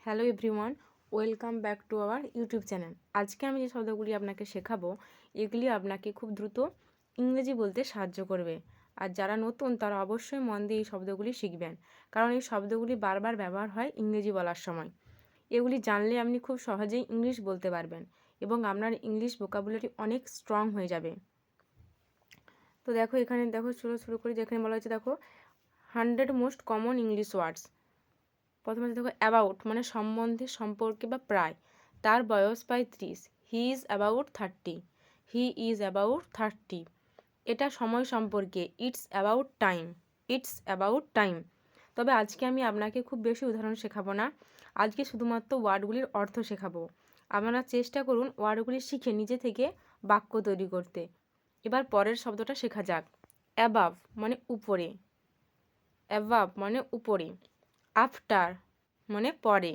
Hello everyone, welcome back to our YouTube channel. আজকে আমি যে শব্দগুলি আপনাকে শেখাবো এগুলি আপনাকে খুব দ্রুত ইংরেজি বলতে সাহায্য করবে। আর যারা নতুন তারা অবশ্যই মন দিয়ে এই শব্দগুলি শিখবেন, কারণ এই শব্দগুলি বারবার ব্যবহার হয় ইংরেজি বলার সময়। এগুলি জানলে আপনি খুব সহজেই ইংলিশ বলতে পারবেন এবং আপনার ইংলিশ ভোকাবুলারি অনেক স্ট্রং হয়ে যাবে। তো দেখো এখানে শুরু করি। যেখানে বলা হয়েছে দেখো 100 মোস্ট কমন ইংলিশ ওয়ার্ডস। প্রথমে দেখো অ্যাবাউট মানে সম্বন্ধে, সম্পর্কে বা প্রায়। তার বয়স প্রায় 30। He is about 30। He is about 30। এটা সময় সম্পর্কে। It's about time. It's about time. তবে আজকে আমি আপনাকে খুব বেশি উদাহরণ শেখাবো না, আজকে শুধুমাত্র ওয়ার্ডগুলির অর্থ শেখাবো। আপনারা চেষ্টা করুন ওয়ার্ডগুলি শিখে নিজে থেকে বাক্য তৈরি করতে। এবার পরের শব্দটা শেখা যাক। অ্যাবাভ মানে উপরে। অ্যাবাভ মানে উপরে। আফটার মানে পরে।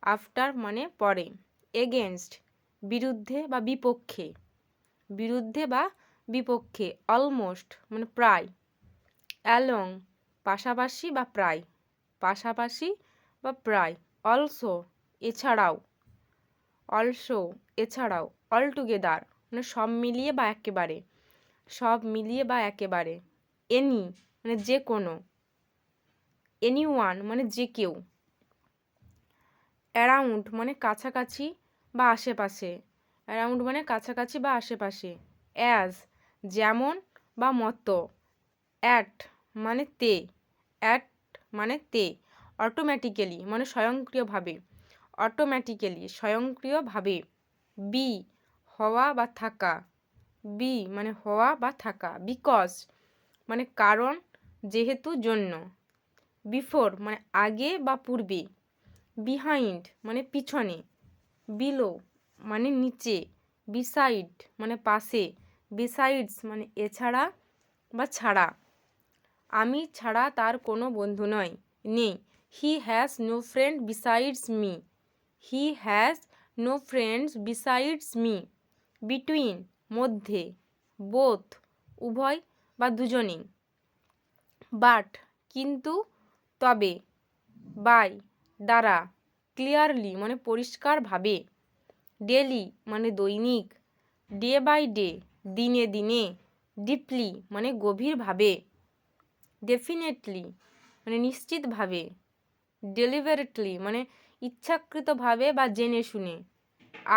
আফটার মানে পরে। এগেনস্ট বিরুদ্ধে বা বিপক্ষে। বিরুদ্ধে বা বিপক্ষে। অলমোস্ট মানে প্রায়। অ্যালং পাশাপাশি বা প্রায়। পাশাপাশি বা প্রায়। অলসো এছাড়াও। অলসো এছাড়াও। অলটুগেদার মানে সব মিলিয়ে বা একেবারে। সব মিলিয়ে বা একেবারে। এনি মানে যে কোনো। এনিওয়ান মানে যে কেউ। অ্যারাউন্ড মানে কাছাকাছি বা আশেপাশে। অ্যারাউন্ড মানে কাছাকাছি বা আশেপাশে। অ্যাজ যেমন বা মতো। অ্যাট মানে তে। অ্যাট মানে তে। অটোমেটিক্যালি মানে স্বয়ংক্রিয়ভাবে। অটোমেটিক্যালি স্বয়ংক্রিয়ভাবে। বি হওয়া বা থাকা। বি মানে হওয়া বা থাকা। বিকজ মানে কারণ, যেহেতু, জন্য। বিফোর মানে আগে বা পূর্বে। বিহাইন্ড মানে পিছনে। বিলো মানে নিচে। বিসাইড মানে পাশে। বিসাইডস মানে এছাড়া বা ছাড়া। আমি ছাড়া তার কোনো বন্ধু নেই। He has no friend besides me. He has no friends besides me. Between মধ্যে। বোথ উভয় বা দুজনেই। বাট কিন্তু, তবে। বাই দ্বারা। ক্লিয়ারলি মানে পরিষ্কারভাবে। ডেলি মানে দৈনিক। ডে বাই ডে দিনে দিনে। ডিপলি মানে গভীরভাবে। ডেফিনেটলি মানে নিশ্চিতভাবে। ডেলিভারেটলি মানে ইচ্ছাকৃতভাবে বা জেনে শুনে।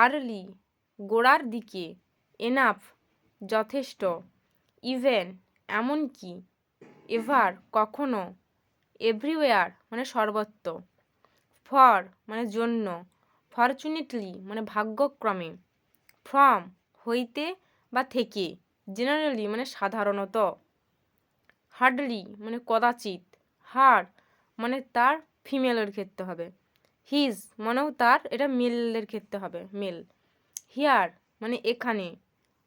আর্লি গোড়ার দিকে। এনাফ যথেষ্ট। ইভেন এমনকি। এভার কখনো। এভরিওয়্যার মানে সর্বত্র। ফর মানে জন্য। ফরচুনেটলি মানে ভাগ্যক্রমে। ফ্রম হইতে বা থেকে। জেনারেলি মানে সাধারণত। হার্ডলি মানে কদাচিৎ। হার মানে তার, ফিমেলের ক্ষেত্রে হবে। হিজ মানেও তার, এটা মেলের ক্ষেত্রে হবে, মেল। হিয়ার মানে এখানে।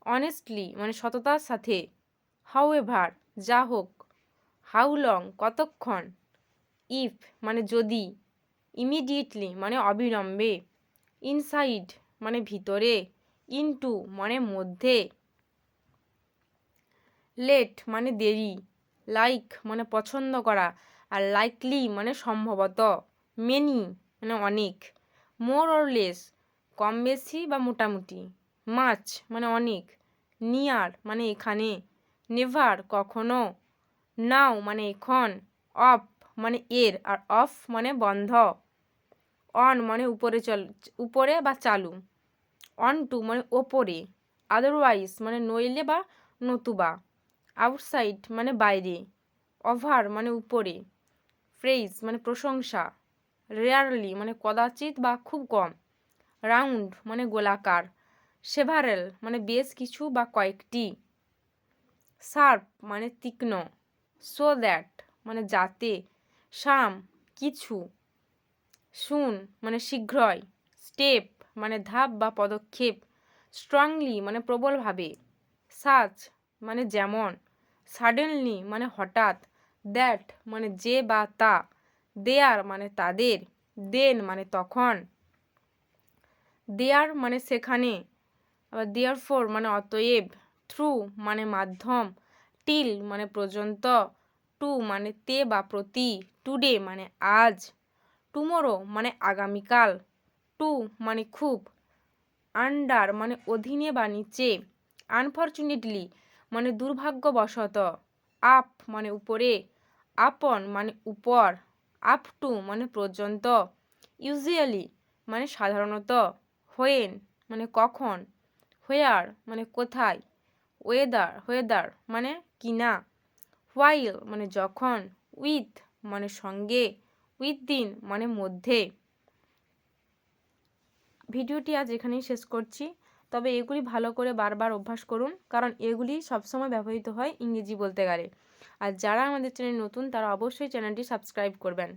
অনেস্টলি মানে সততার সাথে। হাউএভার যা হোক। হাউ লং কতক্ষণ। ইফ মানে যদি। ইমিডিয়েটলি মানে অবিলম্বে। ইনসাইড মানে ভিতরে। ইনটু মানে মধ্যে। লেট মানে দেরি। লাইক মানে পছন্দ করা, আর লাইকলি মানে সম্ভবত। মেনি মানে অনেক। মোর অর লেস কম বেশি বা মোটামুটি। মাচ মানে অনেক। নিয়ার মানে এখানে। নেভার কখনো। নাও মানে এখন। অফ মানে এর, আর অফ মানে বন্ধ। অন মানে উপরে বা চালু। অন টু মানে ওপরে। আদারওয়াইজ মানে নইলে বা নতুবা। আউটসাইড মানে বাইরে। ওভার মানে উপরে। প্রেইজ মানে প্রশংসা। রেয়ারলি মানে কদাচিৎ বা খুব কম। রাউন্ড মানে গোলাকার। সেভারেল মানে বেশ কিছু বা কয়েকটি। শার্প মানে তীক্ষ্ণ। সো দ্যাট মানে যাতে। সাম কিছু। সুন মানে শীঘ্রই। স্টেপ মানে ধাপ বা পদক্ষেপ। স্ট্রংলি মানে প্রবলভাবে। সাচ মানে যেমন। সাডেনলি মানে হঠাৎ। দ্যাট মানে যে বা তা। দেয়ার মানে তাদের। দেন মানে তখন। দেয়ার মানে সেখানে। আবার দেয়ারফোর মানে অতএব। থ্রু মানে মাধ্যম। টিল মানে পর্যন্ত। টু মানে তে বা প্রতি। টুডে মানে আজ। টুমোরো মানে আগামীকাল, টু মানে খুব, আন্ডার মানে অধীনে বা নিচে, আনফর্চুনেটলি মানে দুর্ভাগ্যবশত, আপ মানে উপরে, আপন মানে উপর, আপ টু মানে পর্যন্ত, ইউজুয়ালি মানে সাধারণত, হোয়েন মানে কখন, হোয়ার মানে কোথায়, ওয়েদার মানে কিনা, হোয়াইল মানে যখন, উইথ মানে সঙ্গে, উইথিন মানে মধ্যে। ভিডিওটি আজ এখানেই শেষ করছি। তবে এগুলি ভালো করে বারবার অভ্যাস করুন, কারণ এগুলি সবসময় ব্যবহৃত হয় ইংরেজি বলতে গেলে। আর যারা আমাদের চ্যানেল নতুন তারা অবশ্যই চ্যানেলটি সাবস্ক্রাইব করবেন।